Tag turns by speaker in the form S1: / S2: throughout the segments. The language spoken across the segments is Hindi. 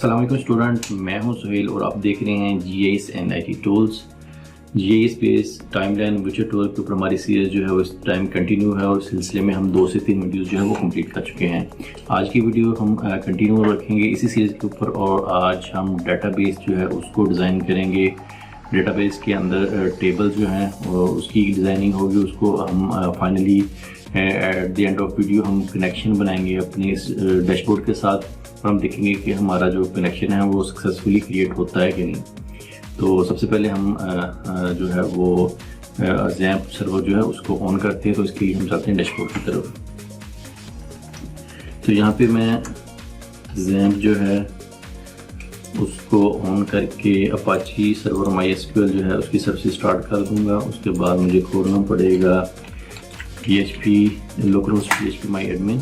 S1: अस्सलाम वालेकुम स्टूडेंट, मैं हूं सुहेल और आप देख रहे हैं GIS and IT tools. GIS based timeline विचर टूल के ऊपर हमारी सीरीज़ जो है वो इस टाइम कंटिन्यू है और इस सिलसिले में हम 2 से 3 वीडियोस जो है वो कंप्लीट कर चुके हैं। आज की वीडियो हम कंटिन्यू रखेंगे इसी सीरीज़ के ऊपर और आज हम डेटाबेस जो है उसको डिज़ाइन करेंगे। डेटाबेस के अंदर टेबल जो हैं उसकी डिज़ाइनिंग होगी, उसको हम finally at the end of video हम कनेक्शन बनाएंगे अपने इस डैशबोर्ड के साथ और हम देखेंगे कि हमारा जो कनेक्शन है वो सक्सेसफुली क्रिएट होता है कि नहीं। तो सबसे पहले हम जो है वो ज़ैम्प सर्वर जो है उसको ऑन करते हैं। तो इसके लिए हम चलते हैं डैशबोर्ड की तरफ। तो यहाँ पे मैं ज़ैम्प जो है उसको ऑन करके अपाची सर्वर MySQL जो है उसकी सर्विस स्टार्ट कर दूंगा। उसके बाद मुझे खोलना पड़ेगा PHP लोकलहोस्ट PHP MyAdmin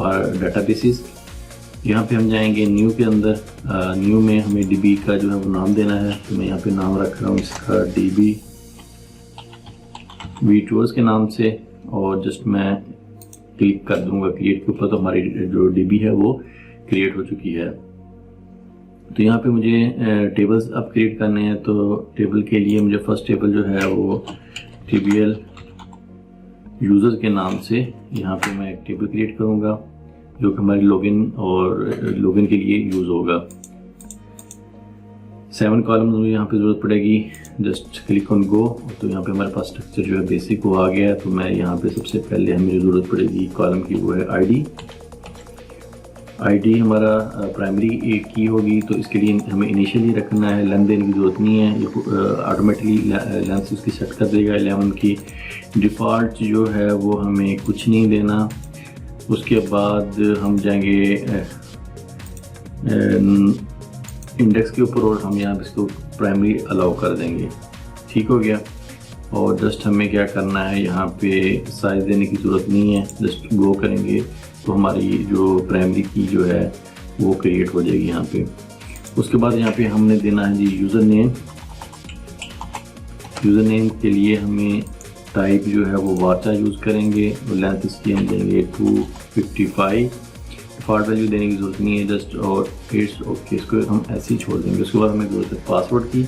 S1: और डेटाबेसेस। यहाँ पे हम जाएंगे न्यू के अंदर। न्यू में हमें DB का जो है वो नाम देना है। तो मैं यहाँ पे नाम रख रहा हूँ इसका DB vTours के नाम से और जस्ट मैं क्लिक कर दूंगा क्रिएट के ऊपर। तो हमारी जो DB है वो क्रिएट हो चुकी है। तो यहाँ पे मुझे टेबल्स अब क्रिएट करने हैं। तो टेबल के लिए मुझे फर्स्ट टेबल जो है वो TBL यूज़र के नाम से यहाँ पे मैं एक टेबल क्रिएट करूँगा जो कि हमारी लॉगिन के लिए यूज़ होगा। 7 कॉलम मुझे यहाँ पे ज़रूरत पड़ेगी। Just click on go. तो यहाँ पे हमारे पास स्ट्रक्चर जो है बेसिक वो आ गया है। तो मैं यहाँ पे सबसे पहले हमें जो ज़रूरत पड़ेगी कॉलम की वो है ID हमारा प्राइमरी एक की होगी। तो इसके लिए हमें इनिशियली रखना है, लेंथ देने की ज़रूरत नहीं है, ऑटोमेटिकली लेंथ उसकी सेट कर देगा 11 की। डिफ़ॉल्ट जो है वो हमें कुछ नहीं देना। उसके बाद हम जाएंगे इंडेक्स के ऊपर और हम यहाँ पे इसको प्राइमरी अलाउ कर देंगे। ठीक हो गया। और जस्ट हमें क्या करना है, यहाँ पे साइज देने की ज़रूरत नहीं है, जस्ट गो करेंगे तो हमारी जो प्राइमरी की जो है वो क्रिएट हो जाएगी यहाँ पे। उसके बाद यहाँ पे हमने देना है जी यूज़र नेम। यूज़र नेम के लिए हमें टाइप जो है वो वाचा यूज़ करेंगे और लेंथ इसकी हम देंगे 255। डिफ़ॉल्ट वैल्यू देने की ज़रूरत नहीं है, जस्ट और इट्स ओके, इसको हम ऐसे ही छोड़ देंगे। उसके बाद हमें ज़रूरत है पासवर्ड की।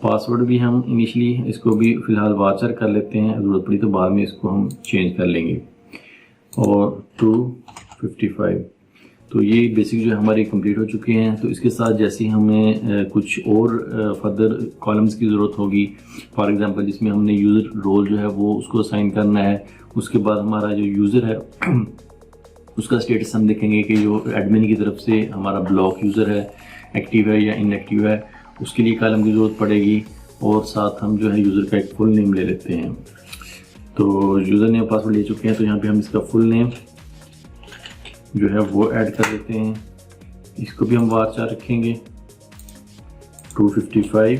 S1: पासवर्ड भी हम इनिशियली इसको भी फ़िलहाल वाचर कर लेते हैं, ज़रूरत पड़ी तो बाद में इसको हम चेंज कर लेंगे। और 255। तो ये बेसिक जो है हमारे कंप्लीट हो चुके हैं। तो इसके साथ जैसे हमें कुछ और फर्दर कॉलम्स की ज़रूरत होगी, फॉर एग्जांपल जिसमें हमने यूज़र रोल जो है वो उसको असाइन करना है। उसके बाद हमारा जो यूज़र है उसका स्टेटस हम देखेंगे कि जो एडमिन की तरफ से हमारा ब्लॉक यूज़र है, एक्टिव है या इनएक्टिव है, उसके लिए कॉलम की ज़रूरत पड़ेगी। और साथ हम जो है यूज़र का एक फुल नेम ले लेते हैं। तो यूज़र नेम पासवर्ड ले चुके हैं। तो यहाँ पे हम इसका फुल नेम जो है वो ऐड कर देते हैं। इसको भी हम वाचा रखेंगे 255।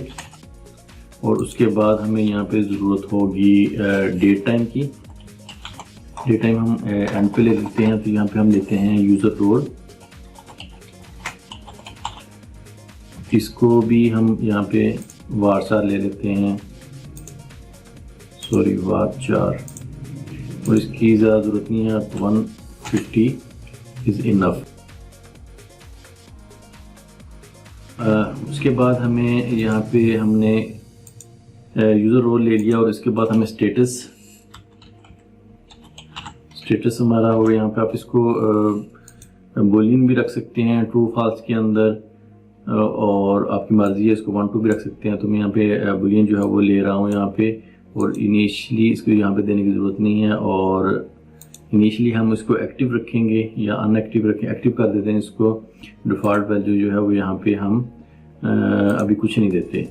S1: और उसके बाद हमें यहाँ पे ज़रूरत होगी डेट टाइम की। डेट टाइम हम एंड पे ले लेते हैं। तो यहाँ पे हम लेते हैं यूज़र रोल। इसको भी हम यहाँ पे वाचा ले लेते हैं, सॉरी वाचार। और इसकी ज़्यादा ज़रूरत नहीं है, 150 इज़ इनफ। उसके बाद हमें यहाँ पे हमने यूज़र रोल ले लिया और इसके बाद हमें स्टेटस हमारा हो गया। यहाँ पे आप इसको बूलियन भी रख सकते हैं ट्रू फॉल्स के अंदर, और आपकी मर्ज़ी है, इसको 1 2 भी रख सकते हैं। तो मैं यहाँ पे बूलियन जो है वो ले रहा हूँ यहाँ पे। और इनिशियली इसको यहाँ पे देने की ज़रूरत नहीं है। और इनिशियली हम इसको एक्टिव रखेंगे या अनएक्टिव रखें, एक्टिव कर देते हैं इसको। डिफ़ॉल्ट वैल्यू जो है वो यहाँ पे हम अभी कुछ नहीं देते।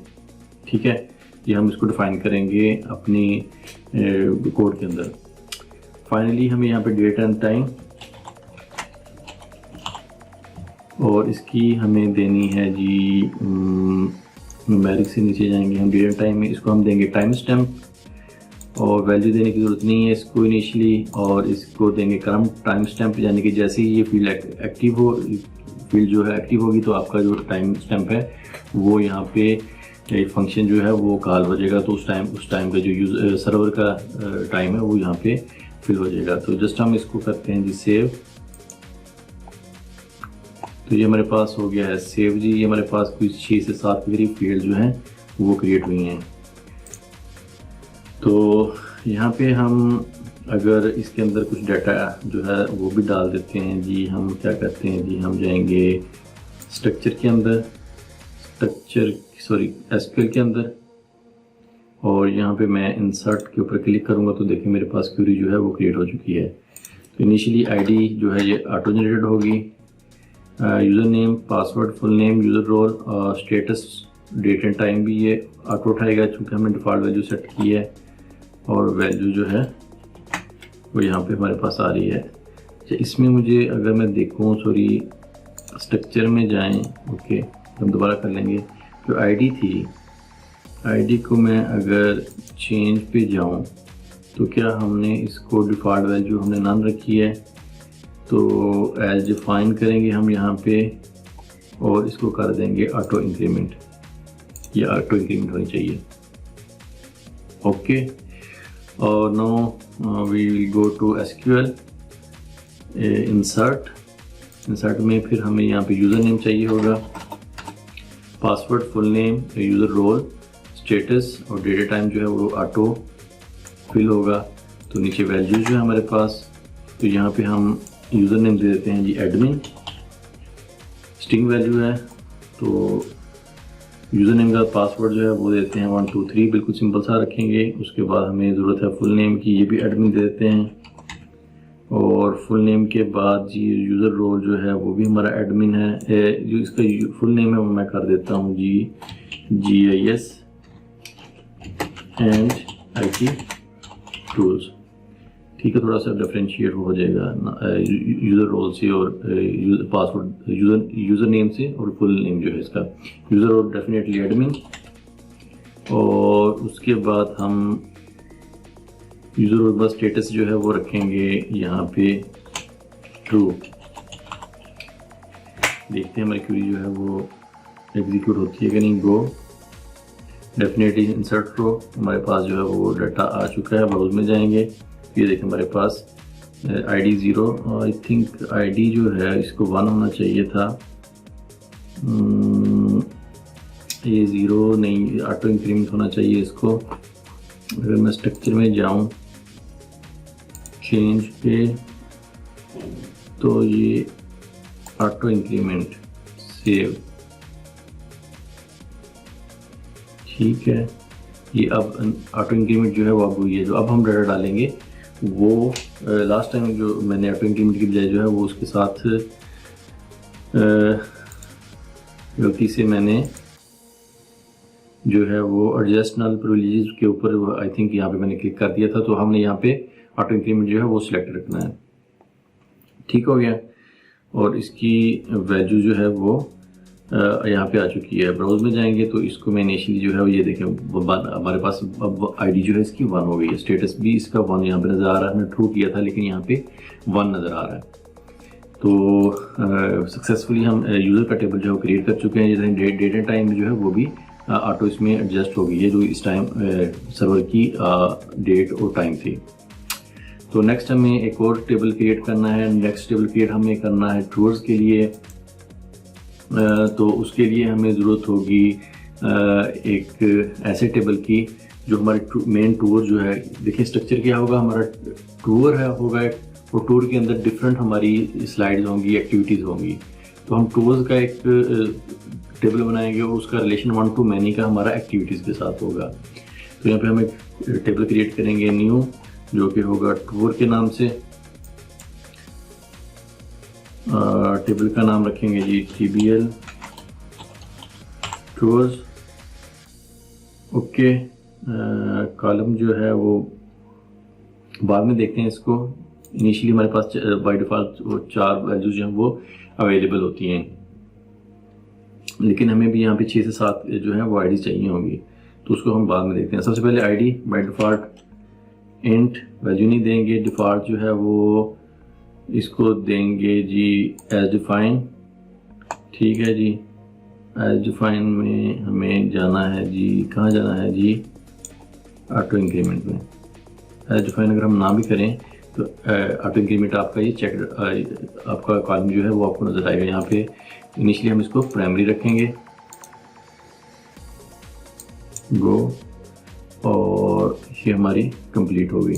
S1: ठीक है, ये हम इसको डिफ़ाइन करेंगे अपनी कोड के अंदर। फाइनली हमें यहाँ पे डेट एंड टाइम, और इसकी हमें देनी है जी न्यूमेरिक से नीचे जाएंगे हम डेट एंड टाइम में, इसको हम देंगे टाइम स्टैम्प। और वैल्यू देने की ज़रूरत नहीं है इसको इनिशियली। और इसको देंगे करंट टाइम स्टैम्प, यानी कि जैसे ही ये फील्ड एक्टिव हो, फील्ड जो है एक्टिव होगी तो आपका जो टाइम स्टैम्प है वो यहाँ पे एक फंक्शन जो है वो कॉल हो जाएगा। तो उस टाइम का जो सर्वर का टाइम है वो यहाँ पे फिल हो जाएगा। तो जस्ट हम इसको करते हैं जी सेव। तो ये हमारे पास हो गया है सेव जी। ये हमारे पास कुछ 6 से 7 के करीब फील्ड जो हैं वो क्रिएट हुई हैं। तो यहाँ पे हम अगर इसके अंदर कुछ डाटा जो है वो भी डाल देते हैं जी। हम क्या करते हैं जी, हम जाएंगे स्ट्रक्चर के अंदर, एसक्यूएल के अंदर, और यहाँ पे मैं इंसर्ट के ऊपर क्लिक करूँगा तो देखिए मेरे पास क्वेरी जो है वो क्रिएट हो चुकी है। तो इनिशियली आईडी जो है ये ऑटो जनरेटेड होगी, user name, password, full name, user role, status, date and time भी ये ऑटो उठाएगा चूँकि हमने डिफ़ॉल्ट वैल्यू सेट की है, और वैल्यू जो है वो यहाँ पे हमारे पास आ रही है। अच्छा, इसमें मुझे अगर मैं देखूँ, स्ट्रक्चर में जाएं, ओके हम दोबारा कर लेंगे। जो आईडी थी, आईडी को मैं अगर चेंज पे जाऊं तो क्या हमने इसको डिफ़ॉल्ट वैल्यू हमने नन रखी है, तो एज डिफाइन करेंगे हम यहाँ पे और इसको कर देंगे ऑटो इंक्रीमेंट। ये ऑटो इंक्रीमेंट होनी चाहिए, ओके। और now we will go to SQL, insert में फिर हमें यहाँ पे यूज़र नेम चाहिए होगा, password, full name, user role, status और डेटा टाइम जो है वो ऑटो फिल होगा। तो नीचे वैल्यूज जो है हमारे पास, तो यहाँ पे हम यूज़र नेम दे देते हैं जी एडमिन, स्ट्रिंग वैल्यू है तो यूज़र नेम का पासवर्ड जो है वो देते हैं 1 2 3, बिल्कुल सिंपल सा रखेंगे। उसके बाद हमें ज़रूरत है फुल नेम की, ये भी एडमिन दे देते हैं, और फुल नेम के बाद जी यूज़र रोल जो है वो भी हमारा एडमिन है। जो इसका फुल नेम है वो मैं कर देता हूँ जी GIS एंड IT टूल्स, ठीक है। थोड़ा सा डिफरेंशिएट हो जाएगा यूज़र रोल से और पासवर्ड यूज़र नेम से, और फुल नेम जो है इसका यूज़र रोल डेफिनेटली एडमिन, और उसके बाद हम यूज़र रोल बस स्टेटस जो है वो रखेंगे यहाँ पे ट्रू। देखते हैं हमारी क्वेरी जो है वो एग्जीक्यूट होती है कि नहीं। गो, डेफिनेटली इंसर्ट रो, हमारे पास जो है वो डाटा आ चुका है। ब्राउज में जाएंगे, ये देखें हमारे पास आईडी 0, आई थिंक आईडी जो है इसको 1 होना चाहिए था, ये 0 नहीं, ऑटो इंक्रीमेंट होना चाहिए इसको। अगर मैं स्ट्रक्चर में जाऊं चेंज पे, तो ये ऑटो इंक्रीमेंट सेव, ठीक है। ये अब ऑटो इंक्रीमेंट जो है वो अब हुई है। जो अब हम डाटा डालेंगे वो लास्ट टाइम जो मैंने ऑटो इंक्रीमेंट की बजाय जो है वो उसके साथ गलती से मैंने जो है वो एडजस्ट नल प्रिविलेजेस के ऊपर आई थिंक यहाँ पे मैंने क्लिक कर दिया था, तो हमने यहाँ पे ऑटो इंक्रीमेंट जो है वो सिलेक्ट रखना है, ठीक हो गया। और इसकी वैल्यू जो है वो यहाँ पे आ चुकी है। ब्राउज में जाएंगे तो इसको मैं इनिशियली जो है ये देखें हमारे पास अब आईडी जो है इसकी 1 हो गई है, स्टेटस भी इसका 1 यहाँ पे नज़र आ रहा है। हमने ट्रू किया था लेकिन यहाँ पे 1 नज़र आ रहा है। तो सक्सेसफुली हम यूज़र का टेबल जो है क्रिएट कर चुके हैं। जैसे डेट एंड टाइम जो है वो भी ऑटो इसमें एडजस्ट हो गई है, जो इस टाइम सर्वर की डेट और टाइम थी। तो नेक्स्ट हमें एक और टेबल क्रिएट करना है। नेक्स्ट टेबल क्रिएट हमें करना है टूर्स के लिए। तो उसके लिए हमें ज़रूरत होगी एक ऐसे टेबल की जो हमारे मेन टूर जो है, देखिए स्ट्रक्चर क्या होगा, हमारा टूर है होगा, और टूर के अंदर डिफरेंट हमारी स्लाइड्स होंगी, एक्टिविटीज़ होंगी। तो हम टूर्स का एक टेबल बनाएंगे और उसका रिलेशन 1 to many का हमारा एक्टिविटीज़ के साथ होगा। तो यहाँ पे हम एक टेबल क्रिएट करेंगे न्यू, जो कि होगा टूर के नाम से। टेबल का नाम रखेंगे जी TBL टूर्स, ओके। कॉलम जो है वो बाद में देखते हैं इसको। इनिशियली हमारे पास बाय डिफ़ॉल्ट वो 4 वैल्यूज जो हैं वो अवेलेबल होती हैं, लेकिन हमें भी यहाँ पे 6 से 7 जो है वो आईडी चाहिए होंगी, तो उसको हम बाद में देखते हैं। सबसे पहले ID by default int value नहीं देंगे, डिफ़ॉल्ट जो है वो इसको देंगे जी एज डिफाइन, ठीक है जी। एज डिफाइन में हमें जाना है जी, कहाँ जाना है जी, ऑटो इंक्रीमेंट में। एज डिफाइन अगर हम ना भी करें तो ऑटो इंक्रीमेंट आपका ये चेक आपका कॉलम जो है वो आपको नजर आएगा। यहाँ पे इनिशियली हम इसको प्राइमरी रखेंगे, गो, और ये हमारी कंप्लीट हो गई।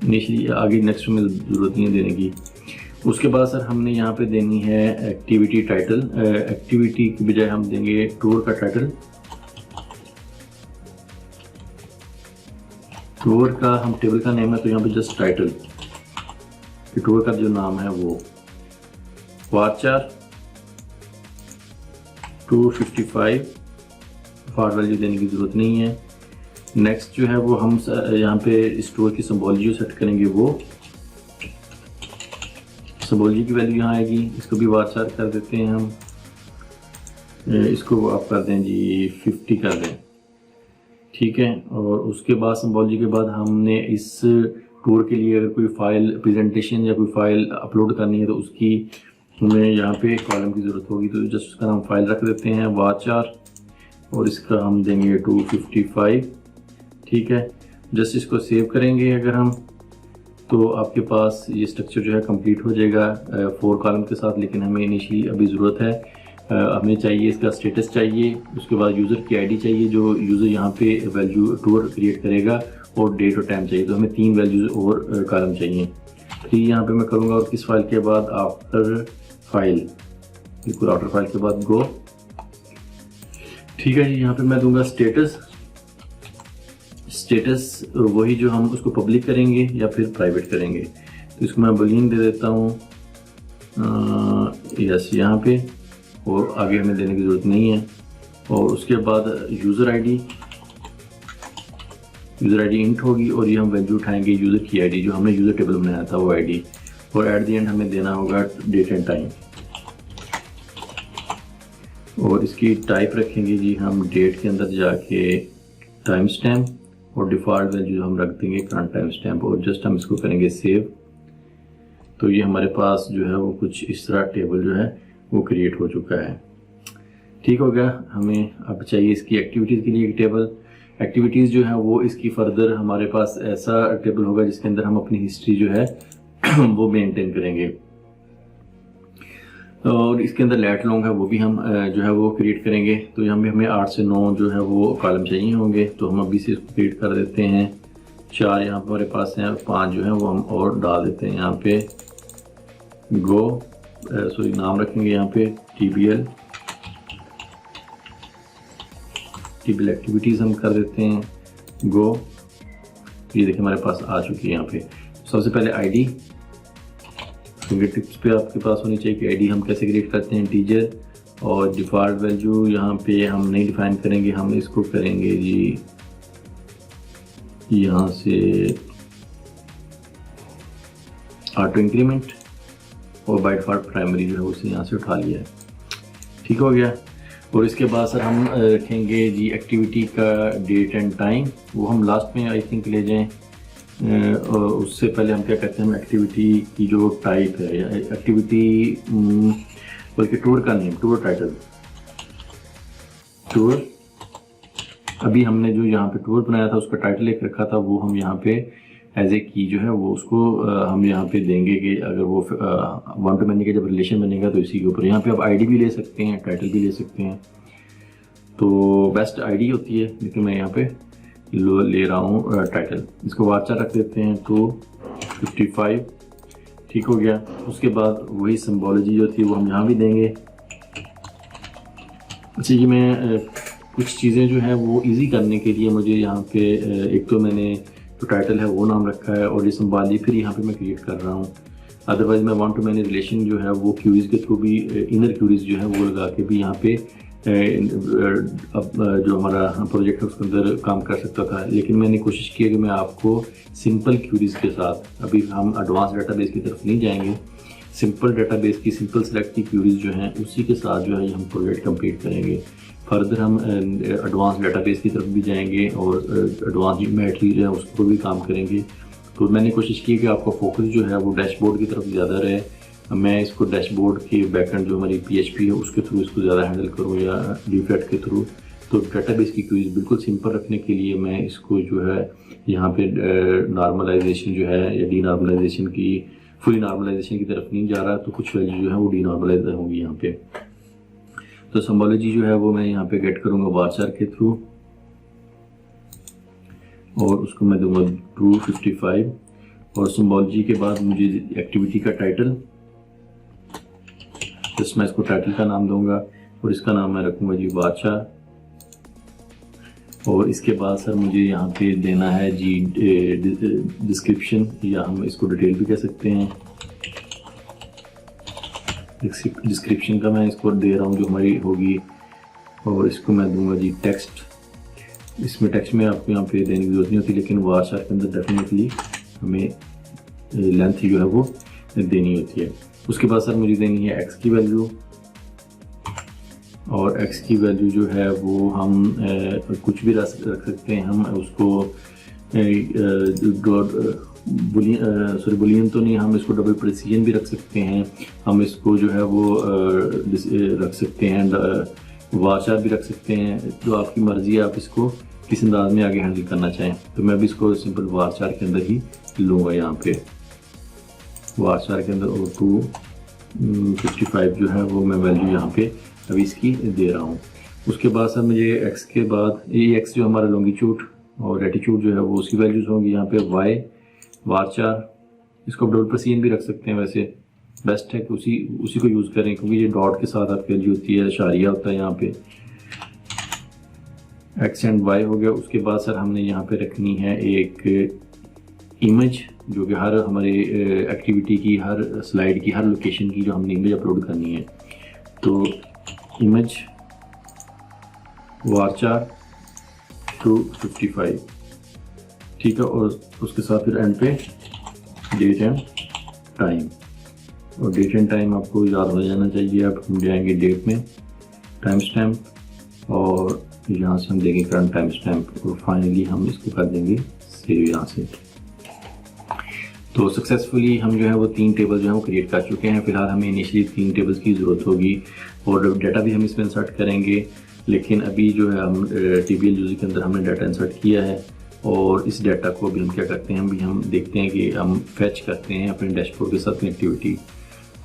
S1: इनिशियली आगे नेक्स्ट में ज़रूरत नहीं है देने की। उसके बाद सर हमने यहाँ पे देनी है एक्टिविटी टाइटल। एक्टिविटी की बजाय हम देंगे टूर का टाइटल। टूर का हम टेबल का नेम है तो यहाँ पे जस्ट टाइटल, टूर का जो नाम है वो वार्चार 255, फॉर वैल्यू देने की ज़रूरत नहीं है। नेक्स्ट जो है वो हम यहाँ पे स्टोर की सिंबोलॉजी जो सेट करेंगे वो सिंबोलॉजी की वैल्यू यहाँ आएगी। इसको भी वार्चार कर देते हैं हम, इसको आप कर दें जी 50 कर दें, ठीक है। और उसके बाद सिंबोलॉजी के बाद हमने इस टूर के लिए अगर कोई फाइल प्रेजेंटेशन या कोई फाइल अपलोड करनी है तो उसकी हमें यहाँ पे कॉलम की ज़रूरत होगी, तो जस्ट उसका नाम फाइल रख देते हैं वार्चार, और इसका हम देंगे 255, ठीक है। जस्ट इसको सेव करेंगे अगर हम, तो आपके पास ये स्ट्रक्चर जो है कंप्लीट हो जाएगा 4 कॉलम के साथ। लेकिन हमें इनिशियली अभी ज़रूरत है, हमें चाहिए इसका स्टेटस चाहिए, उसके बाद यूज़र की आईडी चाहिए जो यूज़र यहाँ पे वैल्यू टूर क्रिएट करेगा, और डेट और टाइम चाहिए। तो हमें 3 वैल्यूज और कॉलम चाहिए। तो यहाँ पे मैं करूँगा और किस फाइल के बाद आफ्टर फाइल, बिल्कुल आफ्टर फाइल के बाद गो, ठीक है जी। यहाँ पे मैं दूंगा स्टेटस। स्टेटस वही जो हम उसको पब्लिक करेंगे या फिर प्राइवेट करेंगे, तो इसको मैं बूलियन दे देता हूँ यस यहाँ पे, और आगे हमें देने की ज़रूरत नहीं है। और उसके बाद यूज़र आईडी इंट होगी, और ये हम वैल्यू उठाएंगे यूज़र की आईडी जो हमने यूज़र टेबल बनाया था वो आईडी, और एट द एंड हमें देना होगा डेट एंड टाइम। और इसकी टाइप रखेंगे जी हम डेट के अंदर जाके टाइम स्टैम्प, और डिफ़ॉल्ट वैल्यू हम रख देंगे करंट टाइम स्टैम्प, और जस्ट हम इसको करेंगे सेव। तो ये हमारे पास जो है वो कुछ इस तरह टेबल जो है वो क्रिएट हो चुका है, ठीक हो गया। हमें अब चाहिए इसकी एक्टिविटीज़ के लिए एक टेबल। एक्टिविटीज़ जो है वो इसकी फर्दर हमारे पास ऐसा टेबल होगा जिसके अंदर हम अपनी हिस्ट्री जो है वो मेंटेन करेंगे, और इसके अंदर लेट लॉन्ग है वो भी हम जो है वो क्रिएट करेंगे। तो यहाँ पे हमें 8 से 9 जो है वो कॉलम चाहिए होंगे, तो हम अभी से इसको क्रिएट कर देते हैं। 4 यहाँ पे हमारे पास हैं, 5 जो है वो हम और डाल देते हैं यहाँ पे गो, सॉरी नाम रखेंगे यहाँ पे TBL एक्टिविटीज़ हम कर देते हैं गो। ये देखिए हमारे पास आ चुकी है यहाँ पे। सबसे पहले आईडी फिंगर टिप्स पे आपके पास होनी चाहिए कि आईडी हम कैसे क्रिएट करते हैं, टीचर। और डिफ़ॉल्ट वैल्यू यहाँ पे हम नहीं डिफाइन करेंगे, हम इसको करेंगे जी यहाँ से ऑटो इंक्रीमेंट, और बाय डिफ़ॉल्ट प्राइमरी जो है उसे यहाँ से उठा लिया है, ठीक हो गया। और इसके बाद सर हम रखेंगे जी एक्टिविटी का डेट एंड टाइम, वो हम लास्ट में आई थिंक ले जाएं। और उससे पहले हम क्या कहते हैं, हम एक्टिविटी की जो टाइप है या एक्टिविटी बल्कि टूर का नेम, टूर टाइटल, टूर अभी हमने जो यहाँ पे टूर बनाया था उसका टाइटल एक रखा था, वो हम यहाँ पे एज ए की जो है वो उसको हम यहाँ पे देंगे कि अगर वो 1 to many का जब रिलेशन बनेगा तो इसी के ऊपर। यहाँ पे आप आईडी भी ले सकते हैं, टाइटल भी ले सकते हैं, तो बेस्ट आईडी होती है, लेकिन मैं यहाँ पे ले रहा हूँ टाइटल। इसको वार्चार रख देते हैं 255, ठीक हो गया। उसके बाद वही सिंबोलॉजी जो थी वो हम यहाँ भी देंगे। अच्छा जी, मैं कुछ चीज़ें जो है वो इजी करने के लिए मुझे यहाँ पे एक तो मैंने जो टाइटल है वो नाम रखा है, और ये सिंबॉली फिर यहाँ पे मैं क्रिएट कर रहा हूँ। अदरवाइज मैं 1 to many रिलेशन जो है वो क्यूरीज के थ्रू भी, इनर क्यूरीज जो है वो लगा के भी यहाँ पे अब जो हमारा प्रोजेक्ट है उसके अंदर काम कर सकता था। लेकिन मैंने कोशिश की कि मैं आपको सिंपल क्यूरीज के साथ, अभी हम एडवांस डेटाबेस की तरफ नहीं जाएंगे, सिंपल डेटाबेस की सिंपल सेलेक्ट की क्यूरीज जो हैं उसी के साथ जो है हम प्रोजेक्ट कंप्लीट करेंगे। फर्दर हम एडवांस डेटाबेस की तरफ भी जाएंगे और एडवांस ज्योमेट्री जो है उसको भी काम करेंगे। तो मैंने कोशिश की कि आपका फोकस जो है वो डैशबोर्ड की तरफ ज़्यादा रहे। मैं इसको डैशबोर्ड के बैकएंड जो हमारी PHP है उसके थ्रू इसको ज़्यादा हैंडल करूँ या डीफेट के थ्रू। तो डेटाबेस की क्यूरीज बिल्कुल सिंपल रखने के लिए मैं इसको जो है यहाँ पे नॉर्मलाइजेशन जो है या डी नॉर्मलाइजेशन की, फुली नॉर्मलाइजेशन की तरफ नहीं जा रहा, तो कुछ वैल्यू जो है वो डी नॉर्मलाइज होंगी यहाँ पे। तो सिंबोलॉजी जो है वो मैं यहाँ पे गेट करूँगा वार्चार के थ्रू, और उसको मैं दूंगा 255, और सिंबोलॉजी के बाद मुझे एक्टिविटी का टाइटल, जस्ट मैं इसको टाइटल का नाम दूंगा और इसका नाम मैं रखूँगा जी वार्चार। और इसके बाद सर मुझे यहाँ पे देना है जी डिस्क्रिप्शन, या हम इसको डिटेल भी कह सकते हैं। डिस्क्रिप्शन का मैं इसको दे रहा हूँ जो हमारी होगी, और इसको मैं दूंगा जी टेक्स्ट। इसमें टेक्स्ट में आपको यहाँ पे देने की जरूरत नहीं होती, लेकिन वार्चार के अंदर डेफिनेटली हमें लेंथ जो है वो देनी होती है। उसके बाद सर मुझे देनी है एक्स की वैल्यू, और x की वैल्यू जो है वो हम कुछ भी रख सकते हैं। हम उसको बुलियन तो नहीं, हम इसको डबल प्रेसिजन भी रख सकते हैं। हम इसको जो है वो रख सकते हैं, वार्चार भी रख सकते हैं, जो आपकी मर्जी है, आप इसको किस अंदाज में आगे हैंडल करना चाहें। तो मैं भी इसको सिंपल वार्चार के अंदर ही लूँगा। यहाँ पे वार्चार के अंदर और 255 जो है वो मैं वैल्यू यहाँ पे अभी इसकी दे रहा हूँ। उसके बाद सर मुझे x के बाद ये x जो हमारा लॉन्गिट्यूड और लैटिट्यूड जो है वो उसकी वैल्यूज होंगी। यहाँ पे y वार्चार, इसको डबल प्रेसिजन भी रख सकते हैं, वैसे बेस्ट है कि उसी को यूज़ करें, क्योंकि ये डॉट के साथ आपकी वैल्यू होती है, इशारिया होता है यहाँ पे। x एंड y हो गया। उसके बाद सर हमने यहाँ पे रखनी है एक इमेज, जो कि हर हमारे एक्टिविटी की, हर स्लाइड की, हर लोकेशन की जो हमने इमेज अपलोड करनी है। तो इमेज वार्चार 255, ठीक है। और उसके साथ फिर एंड पे डेट एंड टाइम, और डेट एंड टाइम आपको याद हो जाना चाहिए। आप हम जाएंगे डेट में टाइम स्टैम्प, और यहाँ से हम देंगे करंट टाइम स्टैम्प, और फाइनली हम इसको कर देंगे सेव यहाँ से। तो सक्सेसफुली हम जो है वो 3 टेबल जो है वो क्रिएट कर चुके हैं। फिलहाल हमें इनिशियली 3 टेबल्स की ज़रूरत होगी, और डाटा भी हम इसमें इंसर्ट करेंगे। लेकिन अभी जो है हम TBL यूज़र के अंदर हमने डाटा इंसर्ट किया है, और इस डाटा को अभी हम क्या करते हैं, अभी हम देखते हैं कि हम फैच करते हैं अपने डैशबोर्ड के साथ कनेक्टिविटी।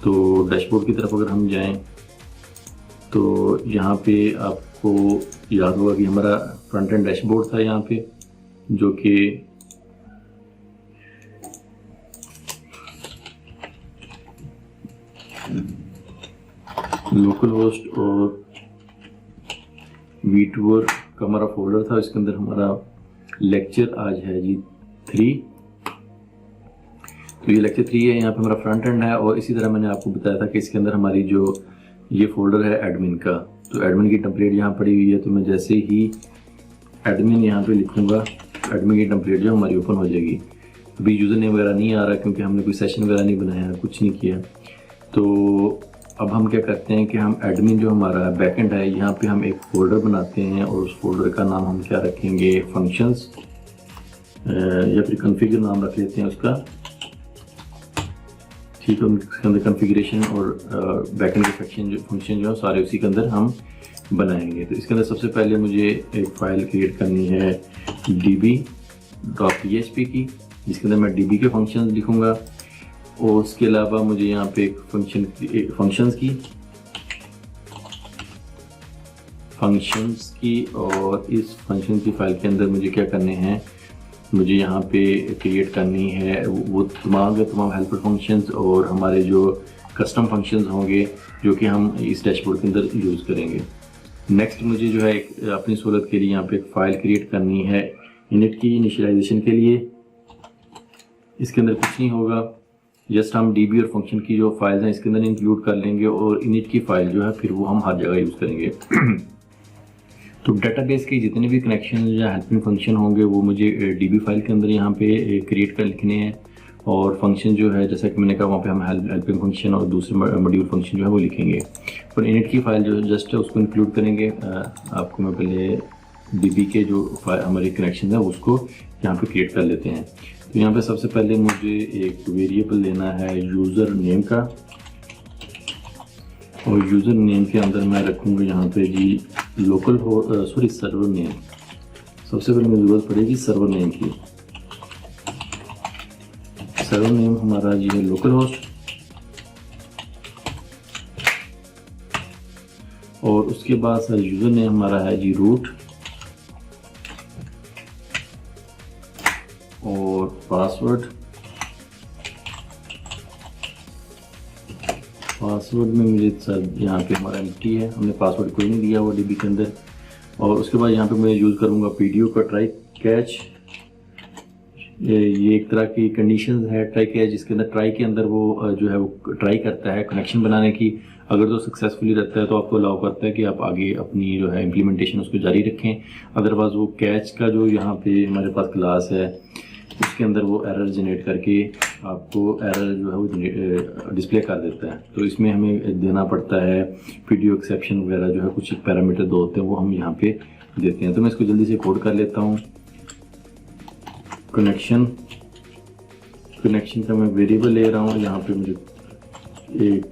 S1: तो डैशबोर्ड की तरफ अगर हम जाएँ तो यहाँ पे आपको याद होगा कि हमारा फ्रंट एंड डैशबोर्ड था यहाँ पे, जो कि लोकल होस्ट और वीटवर का हमारा फोल्डर था। इसके अंदर हमारा लेक्चर आज है जी 3। तो ये लेक्चर 3 है, यहाँ पे हमारा फ्रंट एंड है। और इसी तरह मैंने आपको बताया था कि इसके अंदर हमारी जो ये फोल्डर है एडमिन का, तो एडमिन की टेम्पलेट यहाँ पड़ी हुई है। तो मैं जैसे ही एडमिन यहाँ पे लिखूँगा, एडमिन की टेम्पलेट जो हमारी ओपन हो जाएगी। अभी यूज़र नेम वगैरह नहीं आ रहा, क्योंकि हमने कोई सेशन वगैरह नहीं बनाया, कुछ नहीं किया। तो अब हम क्या करते हैं कि हम एडमिन जो हमारा बैकएंड है, यहाँ पे हम एक फोल्डर बनाते हैं, और उस फोल्डर का नाम हम क्या रखेंगे, फंक्शंस, या फिर कॉन्फ़िगर नाम रख लेते हैं उसका, ठीक है। उसके अंदर कॉन्फ़िगरेशन और बैकएंड के फंक्शन जो है सारे उसी के अंदर हम बनाएंगे। तो इसके अंदर सबसे पहले मुझे एक फ़ाइल क्रिएट करनी है db.php की, जिसके अंदर मैं db के फंक्शन लिखूँगा। और उसके अलावा मुझे यहाँ पे एक फंक्शंस की, और इस फंक्शन की फाइल के अंदर मुझे क्या करने हैं, मुझे यहाँ पे क्रिएट करनी है वो तमाम हेल्पर फंक्शंस और हमारे जो कस्टम फंक्शंस होंगे, जो कि हम इस डैशबोर्ड के अंदर यूज़ करेंगे। नेक्स्ट मुझे जो है अपनी सहूलत के लिए यहाँ पे एक फ़ाइल क्रिएट करनी है इनिट की इनिशियलाइजेशन के लिए। इसके अंदर कुछ नहीं होगा, जस्ट हम DB और फंक्शन की जो फाइल्स हैं इसके अंदर इंक्लूड कर लेंगे, और इनिट की फाइल जो है फिर वो हम हर जगह यूज़ करेंगे। तो डेटाबेस के जितने भी कनेक्शन या हेल्पिंग फंक्शन होंगे वो मुझे DB फाइल के अंदर यहाँ पे क्रिएट कर लिखने हैं, और फंक्शन जो है जैसा कि मैंने कहा वहाँ पे हम हेल्पिंग फंक्शन और दूसरे मॉड्यूल फंक्शन जो है वो लिखेंगे। और इनिट की फाइल जो जस्ट है उसको इंक्लूड करेंगे। आपको मैं पहले DB के जो हमारे कनेक्शन है उसको यहाँ पे क्रिएट कर लेते हैं। तो यहाँ पे सबसे पहले मुझे एक वेरिएबल लेना है यूज़र नेम का, और यूज़र नेम के अंदर मैं रखूँगा यहाँ पे जी सर्वर नेम। सबसे पहले मुझे ज़रूरत पड़ेगी सर्वर नेम की। सर्वर नेम हमारा जी है लोकल होस्ट, और उसके बाद सर यूज़र नेम हमारा है जी रूट, और पासवर्ड में मुझे सर यहाँ पे हमारा एम्प्टी है, हमने पासवर्ड कोई नहीं दिया हुआ डीबी के अंदर। और उसके बाद यहाँ पे मैं यूज़ करूँगा पीडीओ का ट्राई कैच। ये एक तरह की कंडीशन है ट्राई कैच, जिसके अंदर ट्राई के अंदर वो जो है वो ट्राई करता है कनेक्शन बनाने की। अगर तो सक्सेसफुली रहता है तो आपको अलाउ करता है कि आप आगे अपनी जो है इम्प्लीमेंटेशन उसको जारी रखें। अदरवाइज वो कैच का जो यहाँ पे हमारे पास क्लास है उसके अंदर वो एरर जनरेट करके आपको एरर जो है वो डिस्प्ले कर देता है। तो इसमें हमें देना पड़ता है पीडीओ एक्सेप्शन वगैरह, जो है कुछ पैरामीटर दो होते हैं वो हम यहाँ पे देते हैं। तो मैं इसको जल्दी से कोड कर लेता हूँ। कनेक्शन का मैं वेरिएबल ले रहा हूँ, यहाँ पे मुझे एक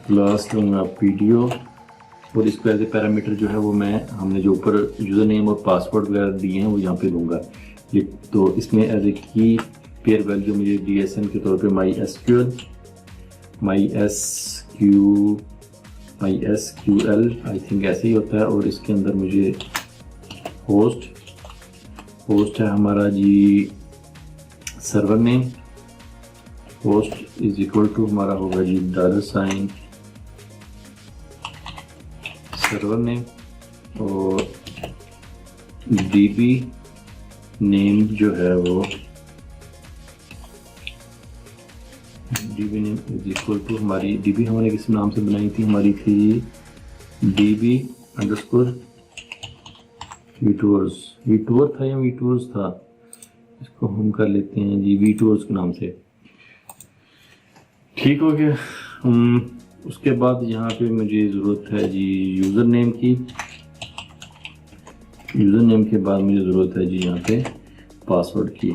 S1: क्लास लूँगा पीडीओ, और इसको एज ए पैरामीटर जो है वो हमने जो ऊपर यूज़र नेम और पासवर्ड वगैरह दिए हैं वो यहाँ पे दूंगा। ये तो इसमें एज ए की पेयर वैल्यू मुझे डीएसएन के तौर पे माई एसक्यूएल आई थिंक ऐसे ही होता है। और इसके अंदर मुझे होस्ट है हमारा जी server name, host is equal to हमारा होगा जी $, सर्वर नेम, और डीबी नेम जो है वो DB name is equal to हमारी डीबी हमने किस नाम से बनाई थी, हमारी थी डीबी अंडरस्कोर वीटूअर था या वीटूअर्स था, इसको हम कर लेते हैं जी वीटूअर्स के नाम से। ठीक हो गया। उसके बाद यहाँ पे मुझे ज़रूरत है जी यूज़र नेम की। यूज़र नेम के बाद मुझे ज़रूरत है जी यहाँ पे पासवर्ड की,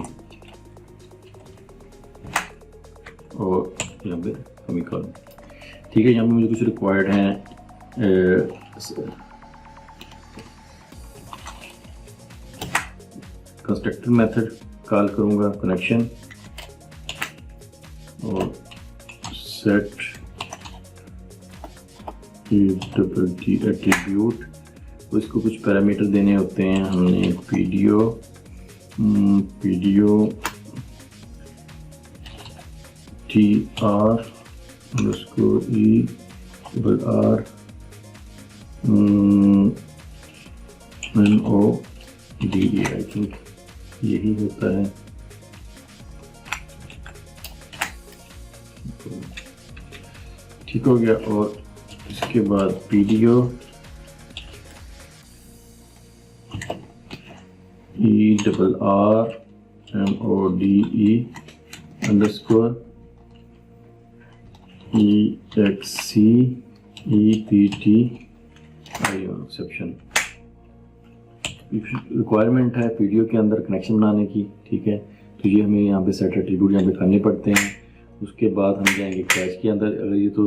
S1: और यहाँ पे सेमीकोलन। ठीक है, यहाँ पे मुझे कुछ रिक्वायर्ड हैं। कंस्ट्रक्टर मेथड कॉल करूँगा कनेक्शन, और सेट एट्रीब्यूट, तो इसको कुछ पैरामीटर देने होते हैं हमने। पीडीओ TR उसको ER NODE आई थिंक यही होता है। ठीक हो गया। और इसके बाद PDO ERRMODE underscore EXCEPT exception. Requirement है पीडीओ के अंदर कनेक्शन बनाने की। ठीक है, तो ये हमें यहाँ पे सेट एट्रीब्यूट यहाँ पे करने पड़ते हैं। उसके बाद हम जाएंगे कैच के अंदर। अगर ये तो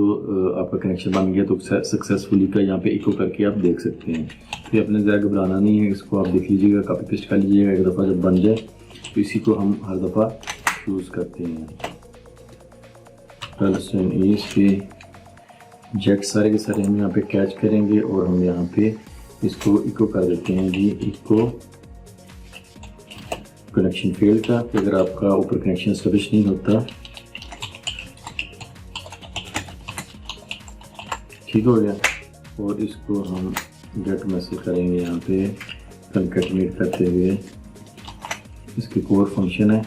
S1: आपका कनेक्शन बन गया तो सक्सेसफुली का यहाँ पे इको करके आप देख सकते हैं। तो अपने ज़रा घबराना नहीं है, इसको आप देख लीजिएगा, कॉपी पेस्ट कर लीजिएगा। एक दफ़ा जब बन जाए तो इसी को हम हर दफ़ा यूज़ करते हैं। इस पे जेट सारे के सारे हम यहाँ पे कैच करेंगे, और हम यहाँ पे इसको इको कर देते हैं जी, इको कनेक्शन फेल्ड का। कि अगर आपका ऊपर कनेक्शन एस्टेब्लिश नहीं होता। ठीक हो गया। और इसको हम गेट मैसेज करेंगे यहाँ पे कंकैटिनेट करते हुए। इसके कोर फंक्शन है,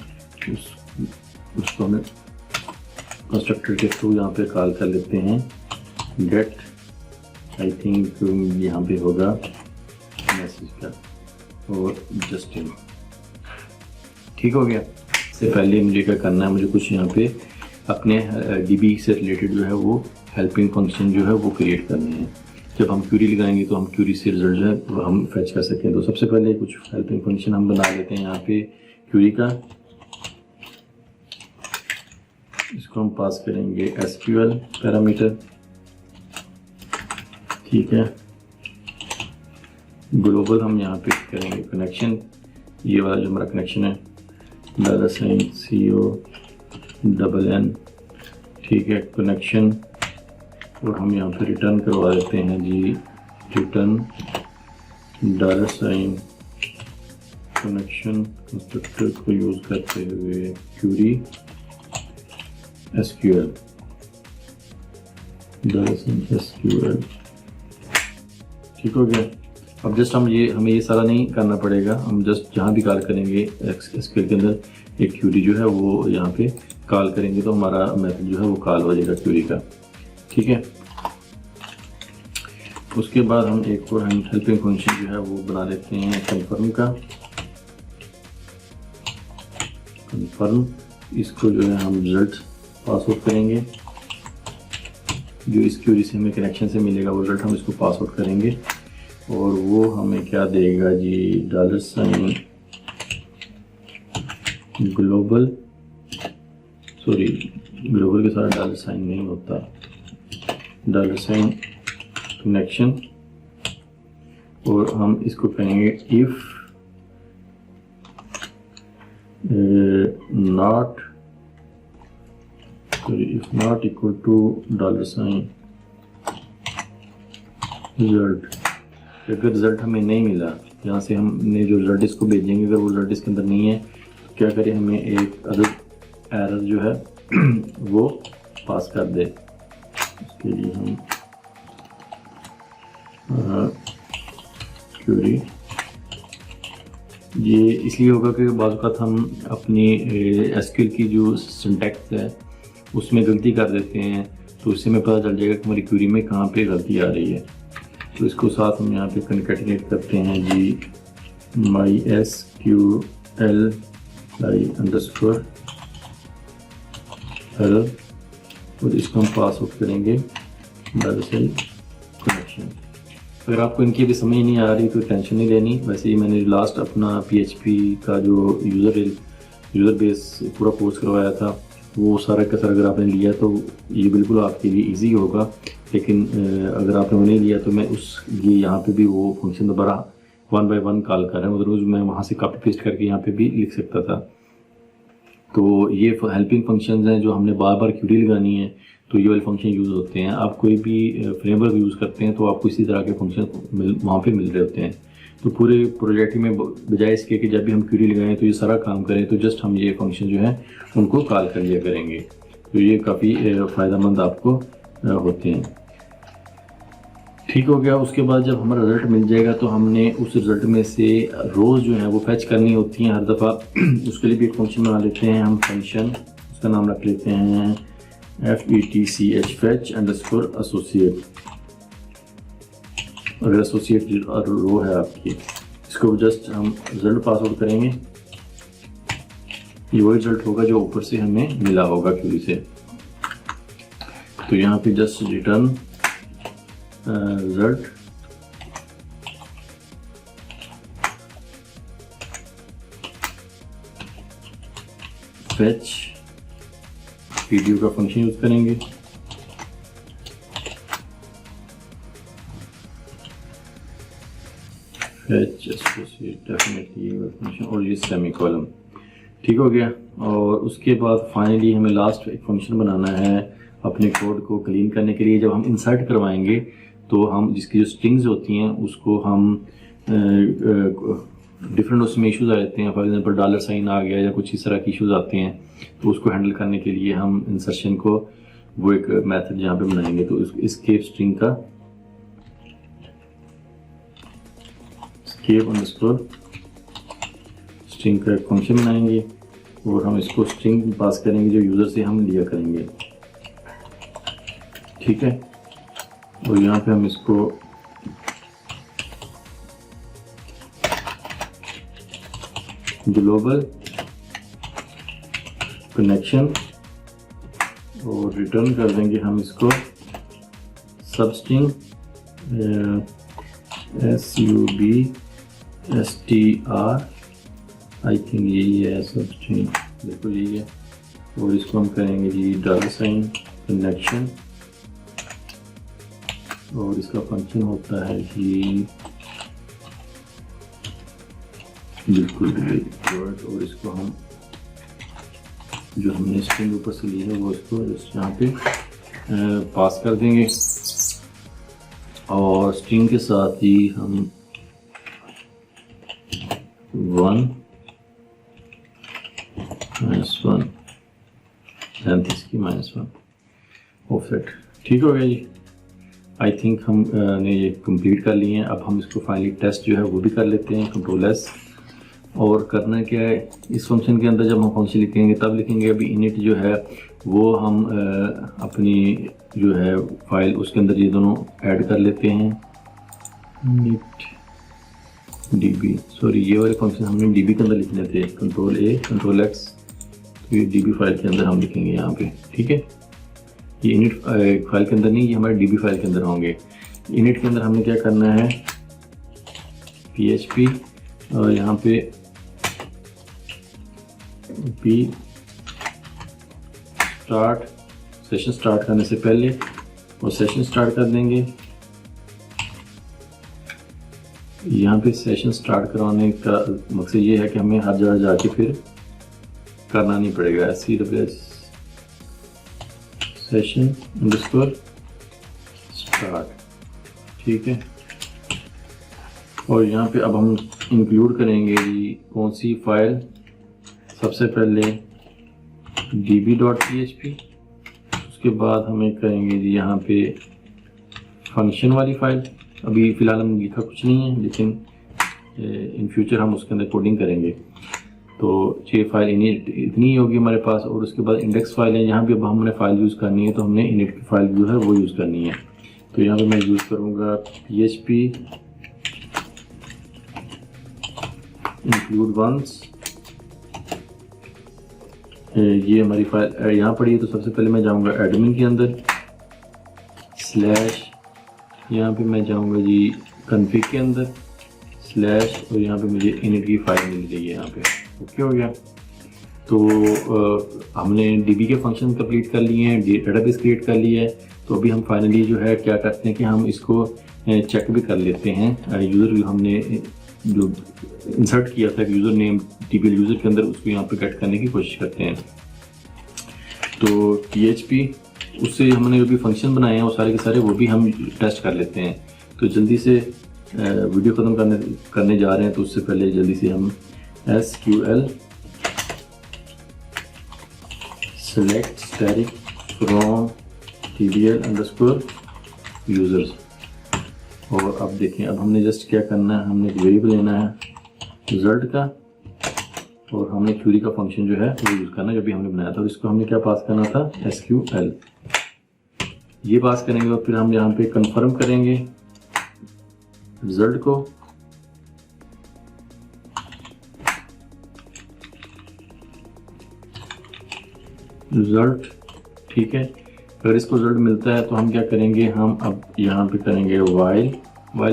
S1: उसको हमें कंस्ट्रक्टर के थ्रू यहाँ पे कॉल कर लेते हैं। गेट आई थिंक यहाँ पे होगा मैसेज का, और जस्टिन। ठीक हो गया। इससे पहले मुझे क्या करना है, मुझे कुछ यहाँ पे अपने डीबी से रिलेटेड जो है वो हेल्पिंग फंक्शन जो है वो क्रिएट करने हैं। जब हम क्यूरी लगाएंगे तो हम क्यूरी से रिजल्ट जो है वो हम फैच कर सकें। तो सबसे पहले कुछ हेल्पिंग फंक्शन हम बना लेते हैं यहाँ पे क्यूरी का। इसको हम पास करेंगे SQL पैरामीटर। ठीक है, ग्लोबल हम यहाँ पे करेंगे कनेक्शन। ये वाला जो हमारा कनेक्शन है $CONN। ठीक है, कनेक्शन और हम यहाँ पे रिटर्न करवा देते हैं जी, रिटर्न $, कनेक्शन कंस्ट्रक्टर को यूज़ करते हुए क्यूरी SQL, $SQL। ठीक हो गया। अब जस्ट हमें ये सारा नहीं करना पड़ेगा, हम जस्ट जहाँ भी कॉल करेंगे SQL के अंदर एक क्यूरी जो है वो यहाँ पे कॉल करेंगे तो हमारा मेथड जो है वो कॉल हो जाएगा क्यूरी का। ठीक है। उसके बाद हम एक और हेल्पिंग फंक्शन जो है वो बना लेते हैं कंफर्म का। कंफर्म, इसको जो है हम रिजल्ट पास आउट करेंगे, जो इस क्यूरी से हमें कनेक्शन से मिलेगा वो रिजल्ट हम इसको पास आउट करेंगे और वो हमें क्या देगा जी, $, ग्लोबल, सॉरी ग्लोबल के साथ $, नहीं होता, $, कनेक्शन, और हम इसको कहेंगे if not equal to $, result. अगर रिजल्ट हमें नहीं मिला, यहाँ से हमने जो रिजल्ट इसको भेजेंगे अगर वो रिजल्ट इसके अंदर नहीं है तो क्या करें, हमें एक अदर एरर जो है वो पास कर दे। उसके लिए हम क्यूरी, ये इसलिए होगा कि बाज़ वक़्त हम अपनी SQL की जो सिंटैक्स है उसमें गलती कर देते हैं, तो उससे हमें पता चल जाएगा कि हमारी क्यूरी में कहाँ पे गलती आ रही है। तो इसको साथ हम यहाँ पे कनकैटिनेट करते हैं जी, MySQL _error, और इसको हम पास आउट करेंगे कनेक्शन। अगर आपको इनकी भी समझ नहीं आ रही तो टेंशन नहीं लेनी। वैसे ही मैंने लास्ट अपना PHP का जो यूज़र बेस पूरा कोर्स करवाया था, वो सारा का सारा अगर आपने लिया तो ये बिल्कुल आपके लिए इजी होगा। लेकिन अगर आपने वो नहीं लिया तो मैं ये यहाँ पे भी वो फंक्शन दोबारा 1 by 1 कॉल कर रहा हूँ, रोज़ मैं वहाँ से कॉपी पेस्ट करके यहाँ पे भी लिख सकता था। तो ये हेल्पिंग फंक्शंस हैं जो हमने बार बार क्यूरी लगानी है तो ये वाले फंक्शन यूज़ होते हैं। आप कोई भी फ्रेमवर्क यूज़ करते हैं तो आपको इसी तरह के फंक्शन वहाँ पे मिल रहे होते हैं। तो पूरे प्रोजेक्ट में बजाय इसके कि जब भी हम क्यूरी लगाएं तो ये सारा काम करें, तो जस्ट हम ये फंक्शन जो है उनको कॉल कर लिया करेंगे। तो ये काफ़ी फ़ायदेमंद आपको होते हैं। ठीक हो गया। उसके बाद जब हमारा रिज़ल्ट मिल जाएगा तो हमने उस रिज़ल्ट में से रोज़ जो है वो फैच करनी होती हैं हर दफ़ा। उसके लिए भी एक फंक्शन बना लेते हैं हम, फंक्शन, उसका नाम रख लेते हैं fetch _ associate। अगर एसोसिएट रो है आपकी, इसको जस्ट हम रिजल्ट पास आउट करेंगे। ये वही रिजल्ट होगा जो ऊपर से हमें मिला होगा क्यूरी से। तो यहाँ पे just return result, fetch video का फंक्शन यूज करेंगे। फेच डेफिनेटली फंक्शन और ये सेमीकोलन। ठीक हो गया। और उसके बाद फाइनली हमें लास्ट एक फंक्शन बनाना है अपने कोड को क्लीन करने के लिए। जब हम इंसर्ट करवाएंगे तो हम जिसकी जो स्ट्रिंग्स होती हैं उसको हम डिफरेंट उसमें इश्यूज आ जाते हैं। फॉर एग्जांपल $साइन आ गया या कुछ इस तरह के इश्यूज आते हैं, तो उसको हैंडल करने के लिए हम इंसर्शन को वो एक मेथड यहाँ पे बनाएंगे। तो एस्केप स्ट्रिंग का escape _ स्ट्रिंग का एक फंक्शन बनाएंगे और हम इसको स्ट्रिंग पास करेंगे जो यूज़र से हम लिया करेंगे। ठीक है। और यहाँ पे हम इसको ग्लोबल कनेक्शन और रिटर्न कर देंगे हम इसको सब स्ट्रिंग SUBSTR, आई थिंक यही है सब स्ट्रिंग, बिल्कुल यही है। और इसको हम करेंगे जी $, कनेक्शन, और इसका फंक्शन होता है कि बिल्कुल वर्ड, और इसको हम जो हमने स्ट्रिंग ऊपर से ली है वो इसको यहाँ पे पास कर देंगे। और स्ट्रिंग के साथ ही हम 1 -1 लेंथ इसकी -1 ऑफसेट। ठीक हो गया जी। आई थिंक हम ने ये कंप्लीट कर लिए हैं। अब हम इसको फाइनली टेस्ट जो है वो भी कर लेते हैं, Ctrl+। और करना क्या है, इस फंक्शन के अंदर जब हम फंक्शन लिखेंगे तब लिखेंगे। अभी इनिट जो है वो हम अपनी जो है फाइल उसके अंदर ये दोनों ऐड कर लेते हैं। init db, सॉरी ये वाले फंक्शन हमने db के अंदर लिखने थे, Ctrl+A Ctrl+X। तो ये db फाइल के अंदर हम लिखेंगे यहाँ पे। ठीक है, ये इनिट फाइल के अंदर नहीं, ये हमारे db फाइल के अंदर होंगे। इनिट के अंदर हमने क्या करना है, php और यहाँ पे p स्टार्ट, सेशन स्टार्ट करने से पहले और सेशन स्टार्ट कर देंगे। यहाँ पे सेशन स्टार्ट करवाने का मकसद ये है कि हमें हर जगह जाके फिर करना नहीं पड़ेगा। SCWS session underscore start. ठीक है, और यहाँ पे अब हम इंक्लूड करेंगे जी कौन सी फाइल, सबसे पहले db.php, उसके बाद हमें करेंगे जी यहाँ पे फंक्शन वाली फाइल। अभी फ़िलहाल हम लिखा कुछ नहीं है, लेकिन इन फ्यूचर हम उसके अंदर कोडिंग करेंगे। तो ये फाइल इनिट इतनी ही होगी हमारे पास। और उसके बाद इंडेक्स फाइल है, यहाँ भी अब हमने फाइल यूज़ करनी है तो हमने इनिट की फाइल जो है वो यूज़ करनी है। तो यहाँ पे मैं यूज़ करूँगा php include once। ये हमारी फाइल यहाँ पड़ी है, तो सबसे पहले मैं जाऊँगा एडमिन के अंदर स्लैश, यहाँ पे मैं जाऊँगा जी कन्फिग के अंदर स्लैश, और यहाँ पे मुझे इनिट की फाइल मिल गई है यहाँ पे। ओके हो गया। तो हमने डीबी के फंक्शन कंप्लीट कर लिए हैं, डेटाबेस क्रिएट कर लिया है। तो अभी हम फाइनली जो है क्या करते हैं कि हम इसको चेक भी कर लेते हैं। यूज़र हमने जो इंसर्ट किया था यूज़र नेम टीपीएल यूज़र के अंदर, उसको यहाँ पे गेट करने की कोशिश करते हैं। तो PHP उससे हमने जो भी फंक्शन बनाए हैं वो सारे के सारे वो भी हम टेस्ट कर लेते हैं। तो जल्दी से वीडियो ख़त्म करने जा रहे हैं, तो उससे पहले जल्दी से हम SQL select static from TBL underscore users। और अब देखें, अब हमने जस्ट क्या करना है, हमने एक वेरिएबल लेना है रिजल्ट का, और हमने क्यूरी का फंक्शन जो है वो यूज़ करना है जो भी हमने बनाया था। और इसको हमने क्या पास करना था, SQL ये पास करेंगे। और फिर हम यहाँ पे कंफर्म करेंगे रिजल्ट को। रिजल्ट ठीक है, अगर इसको रिजल्ट मिलता है तो हम क्या करेंगे, हम अब यहाँ पे करेंगे वाइल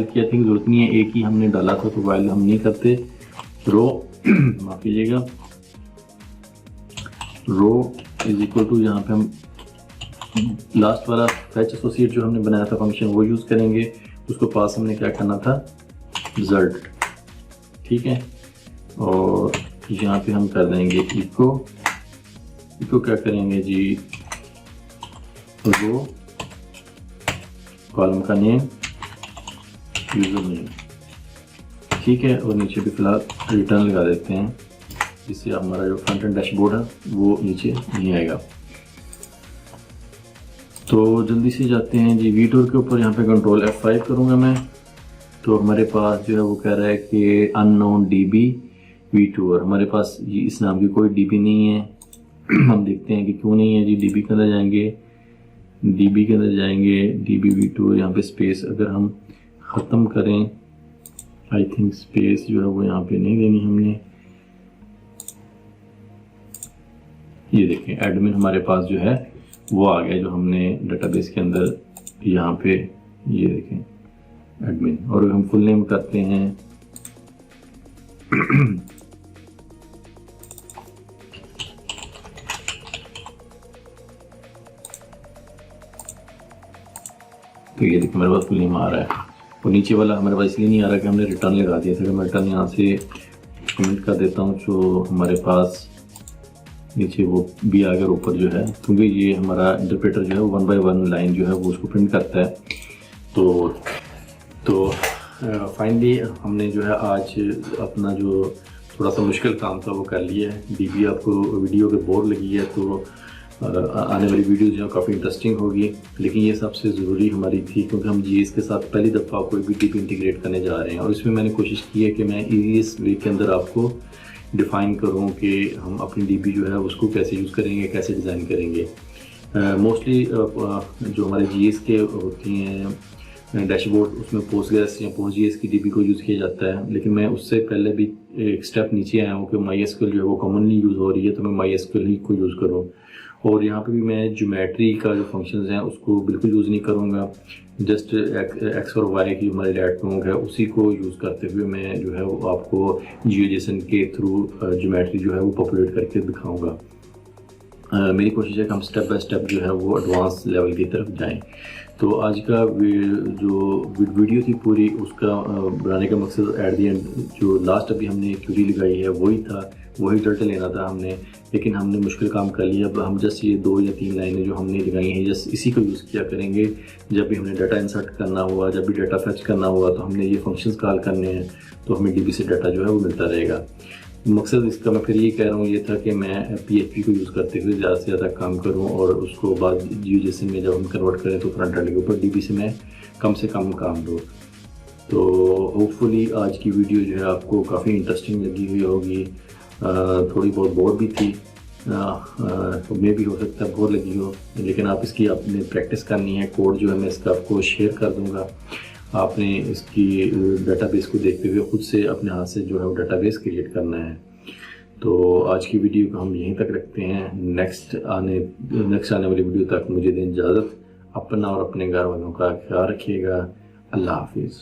S1: की आई थिंक जरूरत नहीं है, एक ही हमने डाला था तो वाइल हम नहीं करते। रो माफ कीजिएगा, रो इज इक्वल टू, यहाँ पे हम लास्ट वाला फैच एसोसिएट जो हमने बनाया था फंक्शन वो यूज़ करेंगे। उसको पास हमने क्या करना था, रिजल्ट। ठीक है, और यहाँ पे हम कर देंगे इको क्या करेंगे जी, रो कॉलम का नेम यूजर नेम। ठीक है, और नीचे भी फिलहाल रिटर्न लगा देते हैं, जिससे हमारा जो फ्रंट एंड डैशबोर्ड है वो नीचे नहीं आएगा। तो जल्दी से जाते हैं जी वीटोर के ऊपर। यहाँ पे Ctrl F5 करूँगा मैं। तो हमारे पास जो है वो कह रहा है कि अननोन DB वीटोर, हमारे पास इस नाम की कोई DB नहीं है। हम देखते हैं कि क्यों नहीं है जी। DB के अंदर जाएंगे, DB वीटोर, यहाँ पे स्पेस अगर हम ख़त्म करें, आई थिंक स्पेस जो है वो यहाँ पे नहीं देनी हमने। ये देखें एडमिन हमारे पास जो है वो आ गया, जो हमने डेटाबेस के अंदर यहाँ पे ये देखें एडमिन। और हम फुल नेम करते हैं तो ये देखिए हमारे पास फुल नेम आ रहा है। और नीचे वाला हमारे पास इसलिए नहीं आ रहा कि हमने रिटर्न लगा दिया था। मैं रिटर्न यहाँ से कमेंट कर देता हूँ, जो हमारे पास नीचे वो भी आ गया ऊपर जो है, क्योंकि ये हमारा इंटरप्रेटर जो है 1 by 1 लाइन जो है वो उसको प्रिंट करता है। तो तो फाइनली हमने जो है आज अपना जो थोड़ा सा मुश्किल काम था वो कर लिया है। डीबी आपको वीडियो के बोर लगी है तो आने वाली वीडियो जो है काफ़ी इंटरेस्टिंग होगी, लेकिन ये सबसे ज़रूरी हमारी थी क्योंकि हम जीएस के साथ पहली दफ़ा कोई भी डीबी इंटीग्रेट करने जा रहे हैं। और इसमें मैंने कोशिश की है कि मैं ईजीएस्ट वे के अंदर आपको डिफ़ाइन करूं कि हम अपनी डीबी जो है उसको कैसे यूज़ करेंगे, कैसे डिज़ाइन करेंगे। मोस्टली जो हमारे जीएस के होती हैं डैशबोर्ड, उसमें पोस्टग्रेस या पोस्टजीएस की डीबी को यूज़ किया जाता है, लेकिन मैं उससे पहले भी एक स्टेप नीचे आया हूँ कि MySQL जो है वो कॉमनली यूज़ हो रही है तो मैं MySQL ही को यूज़ करूँ। और यहाँ पे भी मैं ज्योमेट्री का जो फंक्शंस हैं उसको बिल्कुल यूज़ नहीं करूँगा, जस्ट एक्स और वाई की हमारे लैटनोंग है उसी को यूज़ करते हुए मैं जो है वो आपको जियोजेसन के थ्रू ज्योमेट्री जो है वो पॉपुलेट करके दिखाऊँगा। मेरी कोशिश है कि हम स्टेप बाय स्टेप जो है वो एडवांस लेवल की तरफ जाएं। तो आज का जो वीडियो थी पूरी, उसका बनाने का मकसद एट दी एंड जो लास्ट अभी हमने क्यूरी लगाई है वही था, वही रिजल्ट लेना था हमने, लेकिन हमने मुश्किल काम कर लिया। अब हम जस्ट ये 2 या 3 लाइनें जो हमने लगाई हैं जस्ट इसी को यूज़ किया करेंगे। जब भी हमने डाटा इंसर्ट करना हुआ, जब भी डाटा फैच करना हुआ तो हमने ये फंक्शंस कॉल करने हैं तो हमें डीबी से डाटा जो है वो मिलता रहेगा। मकसद इसका मैं फिर ये कह रहा हूँ ये था कि मैं PHP को यूज़ करते हुए ज़्यादा से ज़्यादा काम करूँ और उसको बाद जियोजेसन में जब हम कन्वर्ट करें तो फ्रंट एंड के ऊपर डीबी से मैं कम से कम काम दूँ। तो होपफुली आज की वीडियो जो है आपको काफ़ी इंटरेस्टिंग लगी हुई होगी। थोड़ी बहुत बोर भी थी, मे भी हो सकता है बोर लगी हो, लेकिन आप इसकी आपने प्रैक्टिस करनी है। कोड जो है मैं इसका आपको शेयर कर दूँगा, आपने इसकी डाटाबेस को देखते हुए खुद से अपने हाथ से जो है वो डाटाबेस क्रिएट करना है। तो आज की वीडियो को हम यहीं तक रखते हैं। नेक्स्ट आने वाली वीडियो तक मुझे दें इजाज़त। अपना और अपने घर वालों का ख्याल रखिएगा। अल्लाह हाफिज़।